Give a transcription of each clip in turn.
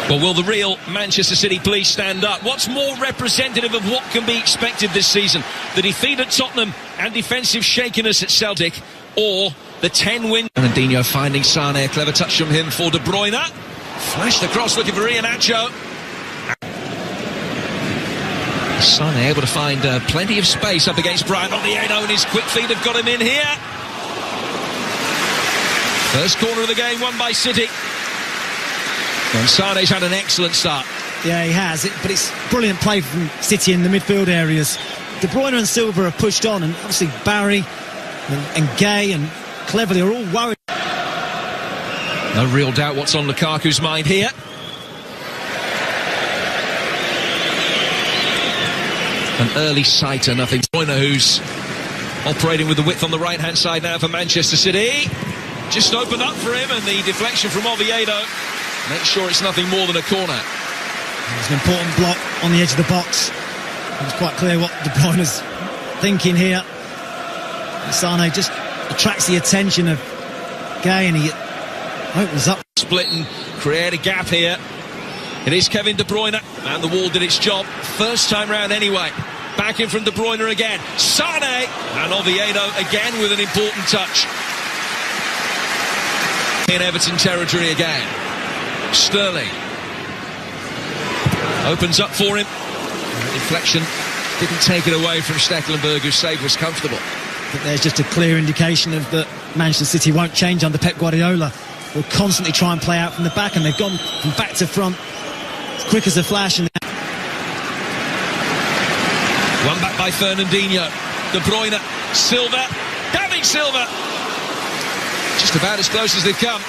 Well, will the real Manchester City police stand up? What's more representative of what can be expected this season? The defeat at Tottenham and defensive shakiness at Celtic, or the 10-win... Fernandinho finding Sane, a clever touch from him for De Bruyne. Flashed across looking for Iheanacho. Sane able to find plenty of space up against Brian Oviedo, and his quick feet have got him in here. First corner of the game won by City. And Sane's had an excellent start. Yeah, he has, but it's brilliant play from City in the midfield areas. De Bruyne and Silva are pushed on, and obviously Barry and Gay and Cleverly are all worried. No real doubt what's on Lukaku's mind here. An early sighter, nothing. De Bruyne, who's operating with the width on the right-hand side now for Manchester City. Just opened up for him, and the deflection from Oviedo makes sure it's nothing more than a corner. It's an important block on the edge of the box. It's quite clear what De Bruyne's thinking here. Sane just attracts the attention of Gay, and he opens up. Split and create a gap here. It is Kevin De Bruyne, and the wall did its job. First time round anyway. Back in from De Bruyne again. Sane, and Oviedo again with an important touch. In Everton territory again. Sterling opens up for him. Deflection didn't take it away from Stekelenburg, whose save was comfortable. But there's just a clear indication of that Manchester City won't change under Pep Guardiola. They'll constantly try and play out from the back, and they've gone from back to front as quick as a flash. And one back by Fernandinho. De Bruyne, Silva, David Silva. Just about as close as they've come.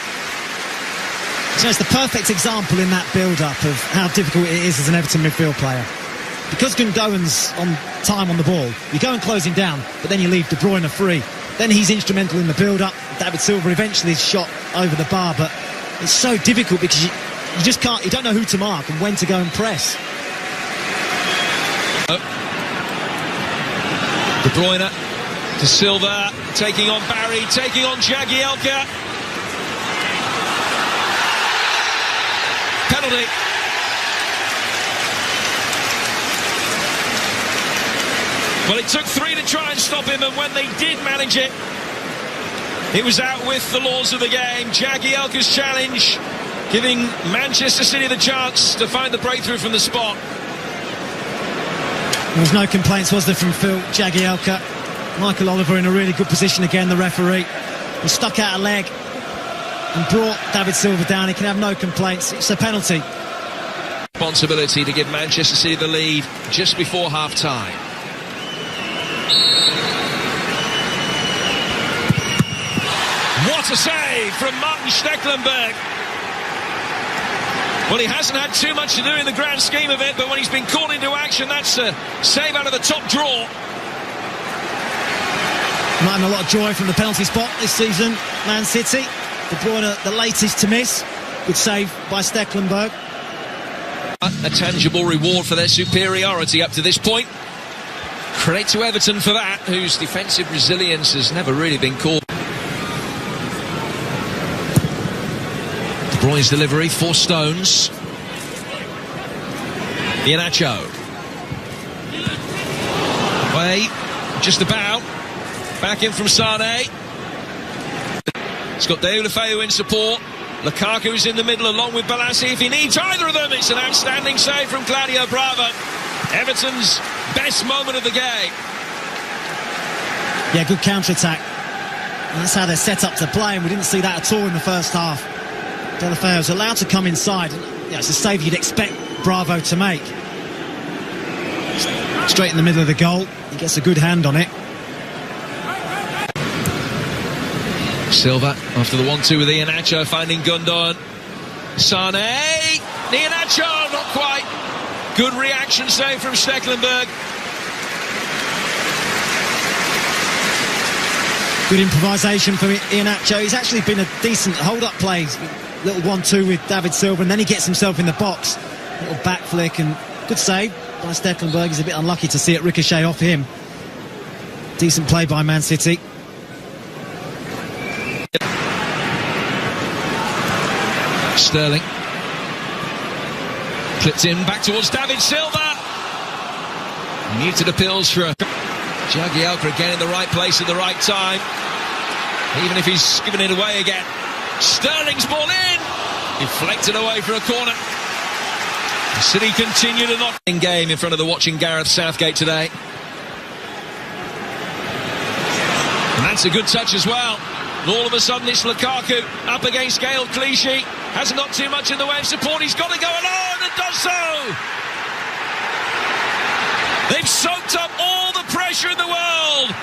So it's the perfect example in that build-up of how difficult it is as an Everton midfield player. Because Gundogan's on time on the ball, you go and close him down, but then you leave De Bruyne free. Then he's instrumental in the build-up. David Silva eventually is shot over the bar, but it's so difficult because you just can't, you don't know who to mark and when to go and press. De Bruyne to Silva, taking on Barry, taking on Jagielka. Penalty. Well, it took three to try and stop him, and when they did manage it, it was out with the laws of the game. Jagielka's challenge, giving Manchester City the chance to find the breakthrough from the spot. There was no complaints, was there, from Phil Jagielka? Michael Oliver in a really good position again, the referee. He stuck out a leg and brought David Silva down. He can have no complaints. It's a penalty. Responsibility to give Manchester City the lead just before half-time. What a save from Martin Stekelenburg. Well, he hasn't had too much to do in the grand scheme of it, but when he's been called into action, that's a save out of the top draw. Might have a lot of joy from the penalty spot this season, Man City. De Bruyne, the latest to miss. Good save by Stekelenburg. A tangible reward for their superiority up to this point. Credit to Everton for that, whose defensive resilience has never really been called. De Bruyne's delivery, 4 stones. Iheanacho. Way, just about. Back in from Sane. It's got Deulofeu in support. Lukaku's in the middle along with Balassi. If he needs either of them, it's an outstanding save from Claudio Bravo. Everton's best moment of the game. Yeah, good counter-attack. That's how they're set up to play, and we didn't see that at all in the first half. Deulofeu was allowed to come inside. Yeah, it's a save you'd expect Bravo to make. Straight in the middle of the goal. He gets a good hand on it. Silva after the 1-2 with Iheanacho finding Gundogan. Sane. Iheanacho, not quite. Good reaction save from Stekelenburg. Good improvisation from Iheanacho. He's actually been a decent hold-up play. Little 1-2 with David Silva, and then he gets himself in the box. Little back flick, and good save by Stekelenburg. He's a bit unlucky to see it ricochet off him. Decent play by Man City. Sterling. Clipped in back towards David Silva. Muted appeals for Jagielka again in the right place at the right time. Even if he's given it away again. Sterling's ball in. Deflected away for a corner. City continue to knock in game in front of the watching Gareth Southgate today. And that's a good touch as well. And all of a sudden it's Lukaku up against Gael Clichy. Hasn't got too much in the way of support. He's got to go alone and does so. They've soaked up all the pressure in the world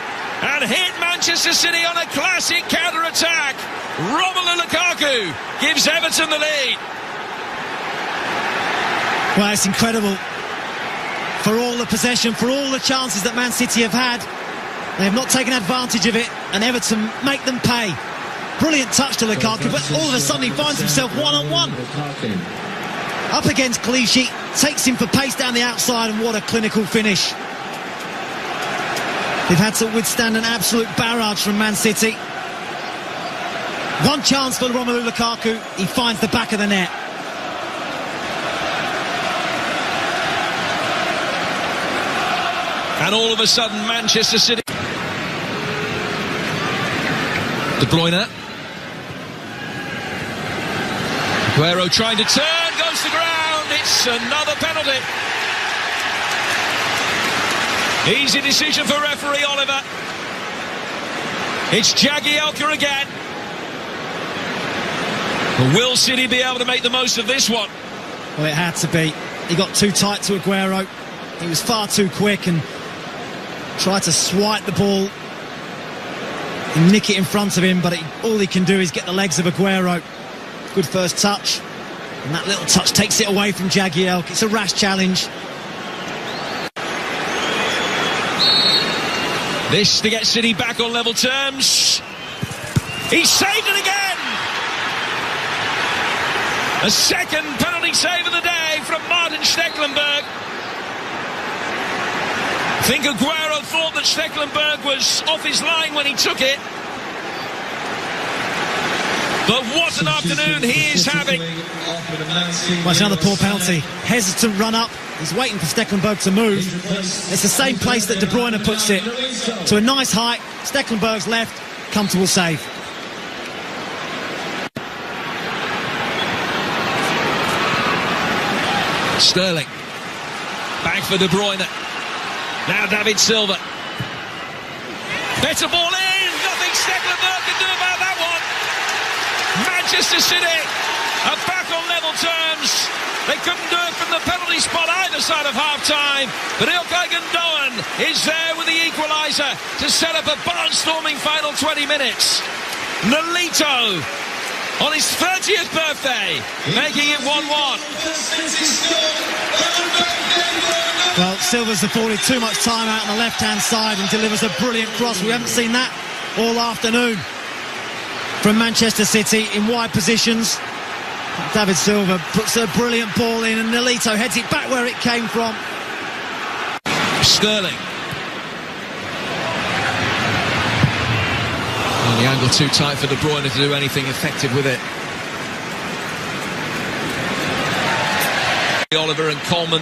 and hit Manchester City on a classic counter-attack. Romelu Lukaku gives Everton the lead. Well, it's incredible. For all the possession, for all the chances that Man City have had, they have not taken advantage of it, and Everton make them pay. Brilliant touch to Lukaku, but all of a sudden he finds himself one-on-one. Up against Clichy, takes him for pace down the outside, and what a clinical finish. They've had to withstand an absolute barrage from Man City. One chance for Romelu Lukaku, he finds the back of the net. And all of a sudden Manchester City. De Bruyne. Aguero trying to turn, goes to ground. It's another penalty. Easy decision for referee Oliver. It's Jagielka again. But will City be able to make the most of this one? Well, it had to be. He got too tight to Aguero. He was far too quick and tried to swipe the ball and nick it in front of him, but all he can do is get the legs of Aguero. Good first touch, and that little touch takes it away from Jagielka. It's a rash challenge. This to get City back on level terms. He saved it again! A second penalty save of the day from Martin Stekelenburg. I think Aguero thought that Stekelenburg was off his line when he took it. But what an afternoon he is having. Well, it's another poor penalty. Hesitant run up. He's waiting for Stekelenburg to move. It's the same place that De Bruyne puts it. To a nice height. Stekelenburg's left. Comfortable save. Sterling. Back for De Bruyne. Now David Silva. Better ball in. Nothing Stekelenburg can do about that one. Manchester City are back on level terms. They couldn't do it from the penalty spot either side of half-time. But Ilkay Gundogan is there with the equaliser to set up a barnstorming final 20 minutes. Nolito on his 30th birthday, making it 1-1. Well, Silva's afforded too much time out on the left-hand side and delivers a brilliant cross. We haven't seen that all afternoon from Manchester City in wide positions. David Silva puts a brilliant ball in and Nolito heads it back where it came from. Sterling. Well, the angle too tight for De Bruyne to do anything effective with it. Oliver and Coleman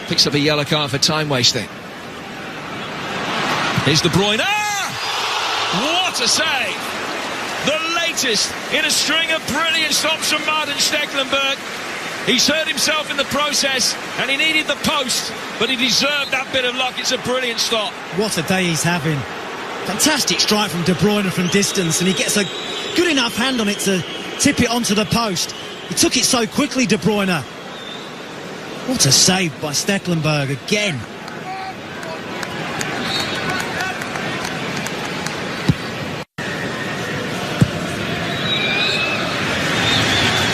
picks up a yellow card for time wasting. Here's De Bruyne. What a save! The latest in a string of brilliant stops from Martin Stekelenburg. He's hurt himself in the process and he needed the post, but he deserved that bit of luck. It's a brilliant stop. What a day he's having. Fantastic strike from De Bruyne from distance, and he gets a good enough hand on it to tip it onto the post. He took it so quickly, De Bruyne. What a save by Stekelenburg again.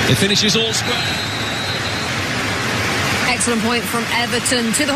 It finishes all square. Excellent point from Everton to the